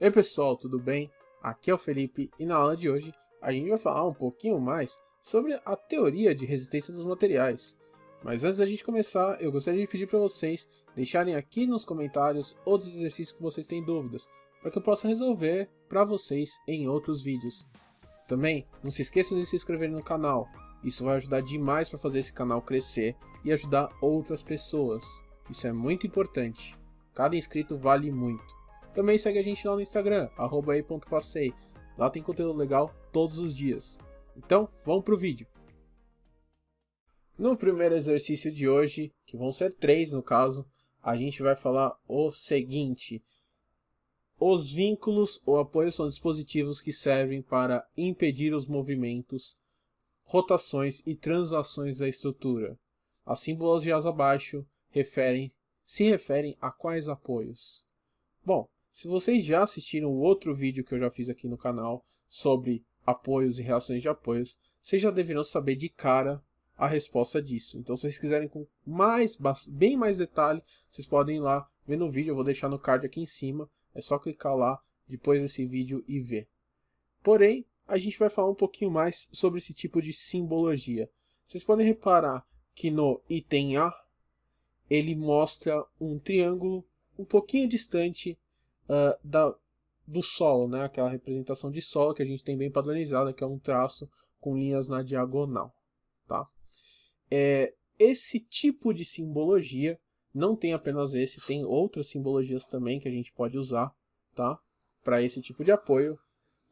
Ei pessoal, tudo bem? Aqui é o Felipe e na aula de hoje a gente vai falar um pouquinho mais sobre a teoria de resistência dos materiais. Mas antes da gente começar, eu gostaria de pedir para vocês deixarem aqui nos comentários outros exercícios que vocês têm dúvidas, para que eu possa resolver para vocês em outros vídeos. Também não se esqueçam de se inscrever no canal, isso vai ajudar demais para fazer esse canal crescer e ajudar outras pessoas. Isso é muito importante, cada inscrito vale muito. Também segue a gente lá no Instagram, @ei.passei. Lá tem conteúdo legal todos os dias. Então, vamos pro vídeo. No primeiro exercício de hoje, que vão ser 3 no caso, a gente vai falar o seguinte. Os vínculos ou apoios são dispositivos que servem para impedir os movimentos, rotações e translações da estrutura. As simbologias abaixo se referem a quais apoios? Bom, se vocês já assistiram o outro vídeo que eu já fiz aqui no canal sobre apoios e reações de apoios, vocês já deverão saber de cara a resposta disso. Então, se vocês quiserem com bem mais detalhe, vocês podem ir lá ver no vídeo. Eu vou deixar no card aqui em cima. É só clicar lá depois desse vídeo e ver. Porém, a gente vai falar um pouquinho mais sobre esse tipo de simbologia. Vocês podem reparar que no item A, ele mostra um triângulo um pouquinho distante do solo, né? Aquela representação de solo que a gente tem bem padronizada, que é um traço com linhas na diagonal. Tá? Esse tipo de simbologia, não tem apenas esse, tem outras simbologias também que a gente pode usar, tá? Para esse tipo de apoio.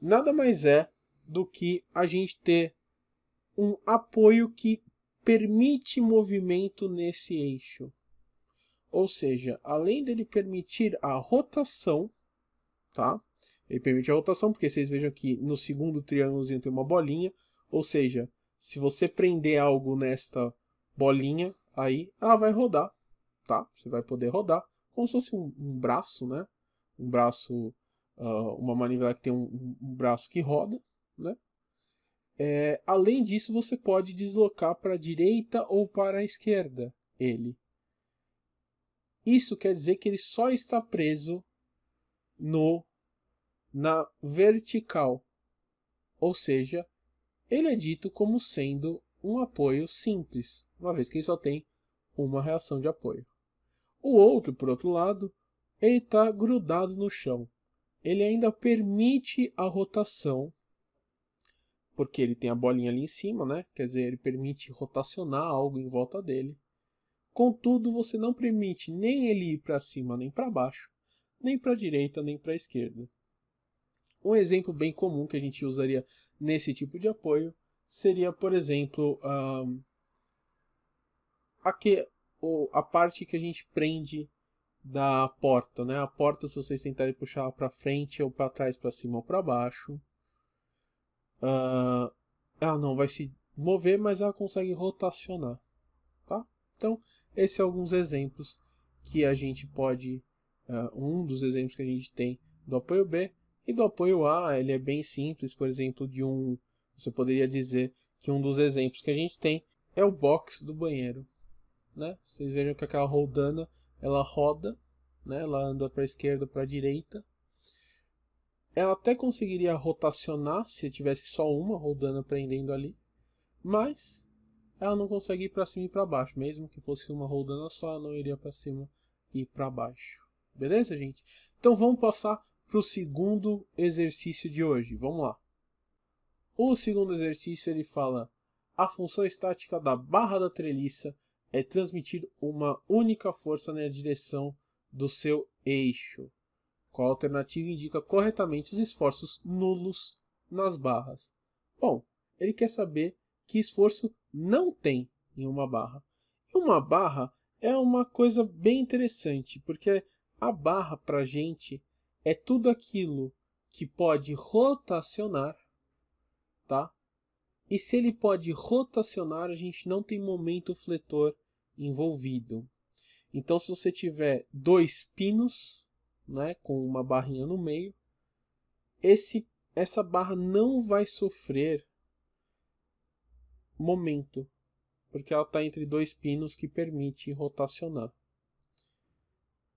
Nada mais é do que a gente ter um apoio que permite movimento nesse eixo. Ou seja, além dele permitir a rotação, tá? Ele permite a rotação, porque vocês vejam que no segundo triângulozinho tem uma bolinha. Ou seja, se você prender algo nesta bolinha, aí ela vai rodar, tá? Você vai poder rodar como se fosse um braço, né? Um braço, uma manivela que tem um braço que roda, né? Além disso, você pode deslocar para a direita ou para a esquerda ele. Isso quer dizer que ele só está preso na vertical, ou seja, ele é dito como sendo um apoio simples, uma vez que ele só tem uma reação de apoio. O outro, por outro lado, ele está grudado no chão. Ele ainda permite a rotação, porque ele tem a bolinha ali em cima, né? Quer dizer, ele permite rotacionar algo em volta dele. Contudo, você não permite nem ele ir para cima nem para baixo, nem para a direita nem para a esquerda. Um exemplo bem comum que a gente usaria nesse tipo de apoio seria, por exemplo, a parte que a gente prende da porta, né? A porta, se vocês tentarem puxar para frente ou para trás, para cima ou para baixo, ela não vai se mover, mas ela consegue rotacionar, tá? Então, esses são alguns exemplos que a gente pode, um dos exemplos que a gente tem do apoio B. E do apoio A, ele é bem simples, por exemplo, você poderia dizer que um dos exemplos que a gente tem é o box do banheiro, né? Vocês vejam que aquela roldana, ela roda, né? Ela anda para a esquerda, para a direita. Ela até conseguiria rotacionar se tivesse só uma roldana prendendo ali, mas ela não consegue ir para cima e para baixo. Mesmo que fosse uma roldana só, ela não iria para cima e para baixo. Beleza, gente? Então vamos passar para o segundo exercício de hoje. Vamos lá. O segundo exercício ele fala: a função estática da barra da treliça é transmitir uma única força na direção do seu eixo. Qual alternativa indica corretamente os esforços nulos nas barras? Bom, ele quer saber que esforço não tem em uma barra. E uma barra é uma coisa bem interessante, porque a barra para a gente é tudo aquilo que pode rotacionar, tá? E se ele pode rotacionar, a gente não tem momento fletor envolvido. Então, se você tiver 2 pinos, né, com uma barrinha no meio, essa barra não vai sofrer momento, porque ela está entre 2 pinos que permite rotacionar.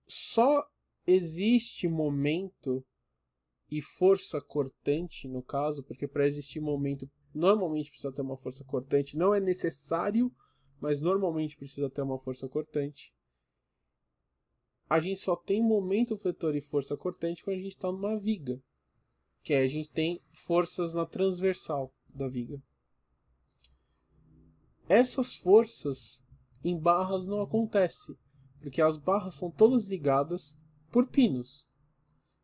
Só existe momento e força cortante, no caso, porque para existir momento, normalmente precisa ter uma força cortante. Não é necessário, mas normalmente precisa ter uma força cortante. A gente só tem momento vetor e força cortante quando a gente está numa viga, que aí a gente tem forças na transversal da viga. Essas forças em barras não acontecem, porque as barras são todas ligadas por pinos.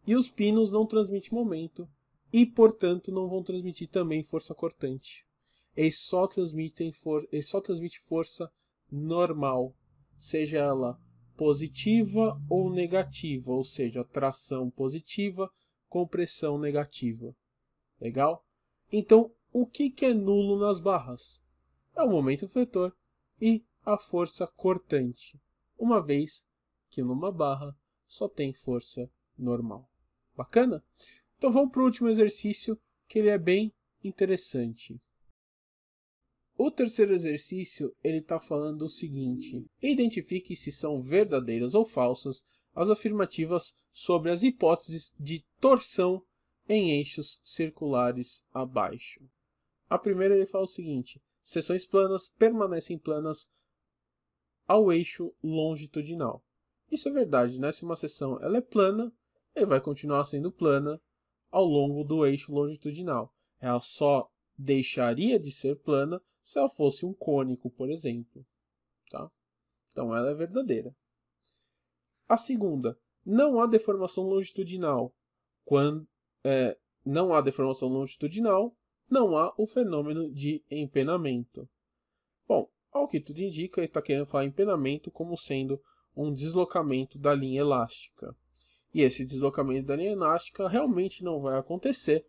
E os pinos não transmitem momento e, portanto, não vão transmitir também força cortante. Eles só transmitem força normal, seja ela positiva ou negativa, ou seja, tração positiva, compressão negativa. Legal? Então, o que é nulo nas barras? É o momento vetor e a força cortante, uma vez que numa barra só tem força normal. Bacana? Então vamos para o último exercício, que ele é bem interessante. O terceiro exercício, ele está falando o seguinte: identifique se são verdadeiras ou falsas as afirmativas sobre as hipóteses de torção em eixos circulares abaixo. A primeira ele fala o seguinte: seções planas permanecem planas ao eixo longitudinal. Isso é verdade, né? Se uma seção ela é plana, ela vai continuar sendo plana ao longo do eixo longitudinal. Ela só deixaria de ser plana se ela fosse um cônico, por exemplo. Tá? Então ela é verdadeira. A segunda, não há deformação longitudinal. Quando não há deformação longitudinal, não há o fenômeno de empenamento. Bom, ao que tudo indica, ele está querendo falar empenamento como sendo um deslocamento da linha elástica. E esse deslocamento da linha elástica realmente não vai acontecer,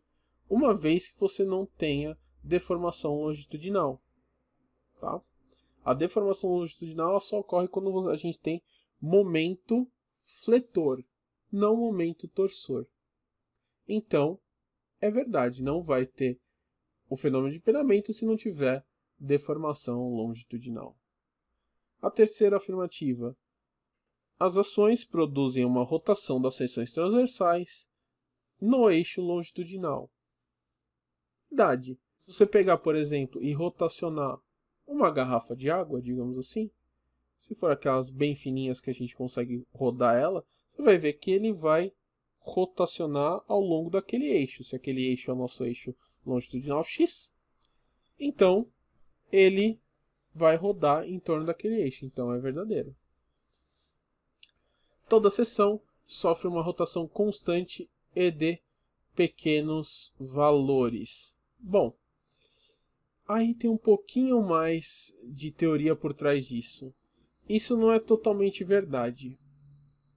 uma vez que você não tenha deformação longitudinal. Tá? A deformação longitudinal só ocorre quando a gente tem momento fletor, não momento torsor. Então, é verdade, não vai ter o fenômeno de empenamento se não tiver deformação longitudinal. A terceira afirmativa: as ações produzem uma rotação das seções transversais no eixo longitudinal. Verdade. Se você pegar, por exemplo, e rotacionar uma garrafa de água, digamos assim, se for aquelas bem fininhas que a gente consegue rodar ela, você vai ver que ele vai rotacionar ao longo daquele eixo. Se aquele eixo é o nosso eixo longitudinal X, então ele vai rodar em torno daquele eixo. Então é verdadeiro. Toda seção sofre uma rotação constante e de pequenos valores. Bom, aí tem um pouquinho mais de teoria por trás disso. Isso não é totalmente verdade.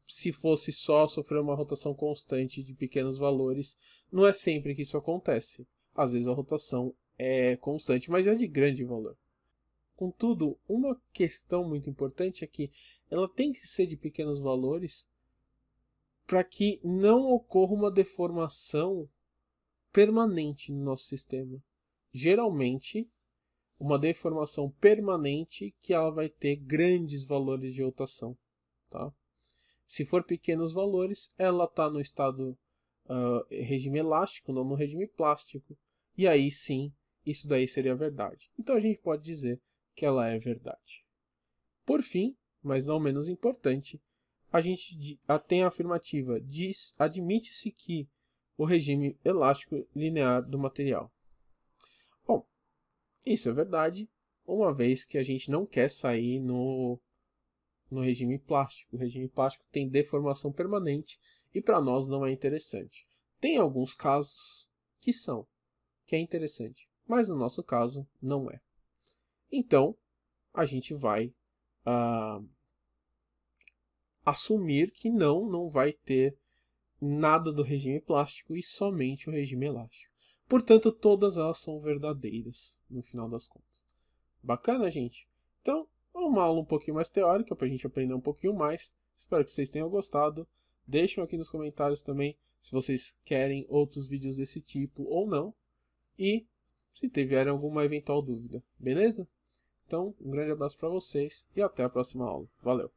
Se fosse só sofrer uma rotação constante de pequenos valores, não é sempre que isso acontece. Às vezes a rotação é constante, mas é de grande valor. Contudo, uma questão muito importante é que ela tem que ser de pequenos valores para que não ocorra uma deformação permanente no nosso sistema. Geralmente, uma deformação permanente que ela vai ter grandes valores de rotação. Tá? Se for pequenos valores, ela está no estado regime elástico, não no regime plástico. E aí sim, isso daí seria verdade. Então a gente pode dizer que ela é verdade. Por fim, mas não menos importante, a gente tem a afirmativa: admite-se que o regime elástico linear do material. Bom, isso é verdade, uma vez que a gente não quer sair no regime plástico. O regime plástico tem deformação permanente e para nós não é interessante. Tem alguns casos que é interessante, mas no nosso caso não é. Então, a gente vai assumir que não vai ter nada do regime plástico e somente o regime elástico. Portanto, todas elas são verdadeiras, no final das contas. Bacana, gente? Então, uma aula um pouquinho mais teórica, para a gente aprender um pouquinho mais. Espero que vocês tenham gostado. Deixem aqui nos comentários também se vocês querem outros vídeos desse tipo ou não. E se tiverem alguma eventual dúvida, beleza? Então, um grande abraço para vocês e até a próxima aula. Valeu!